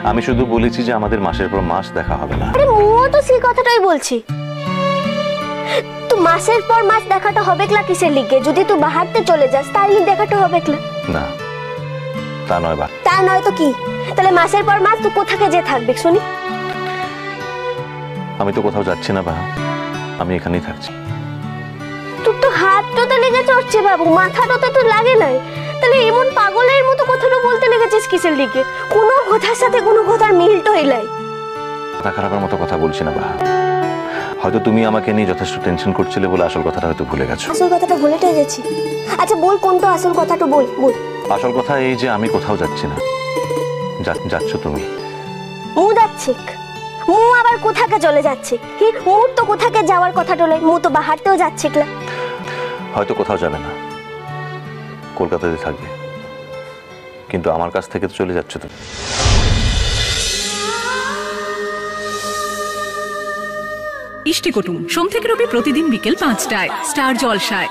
আমি শুধু বলেছি যে আমাদের মাসের পর মাস দেখা হবে না। আরে মুও তো সেই কথাটাই বলছি। তো মাসের পর মাস দেখাটা হবে ক্লা কিসের লিগে? যদি তুই বাহারতে চলে যাস তাহলে দেখাটা হবে ক্লা? না তা নয় বা। তা নয় তো কি? তাহলে মাসের পর মাস তুই কোথাকে যে থাকবে শুনি? আমি তো কোথাও যাচ্ছি না বা, আমি এখানেই থাকছি। তোর তো হাতটাতে লেগে চড়ছে বাবু, মাথাটাতে তো লাগে নাই। তাহলে এমন পাগলের মতো কথাটা বলতে লেগেছিস কিসের লিগে? কোনো কথার সাথে কোনো কথার মিল তো এলাই। মাথা খারাপের মতো কথা বলছি না বা, হয়তো তুমি আমাকে নিয়ে যথেষ্ট টেনশন করছিলে বলে আসল কথাটা হয়তো ভুলে গেছো। আসল কথাটা ভুলেটাই গেছি। আচ্ছা বল কোনটা আসল কথাটা, বল বল। আসল কথা এই যে আমি কোথাও যাচ্ছি না, যাচ্ছ তুমি। মু যাচ্ছে, মু আবার কোথাকে চলে যাচ্ছে? কি মুর তো কোথাকে যাওয়ার কথা টলে, মু তো বাহারতেও যাচ্ছে ক্লা। হয়তো কোথাও যাবে না, কলকাতাতে থাকবে, কিন্তু আমার কাছ থেকে তো চলে যাচ্ছ তুমি। ইষ্টি কুটুম সোম থেকে রবি প্রতিদিন বিকেল ৫টায় স্টার জলসায়।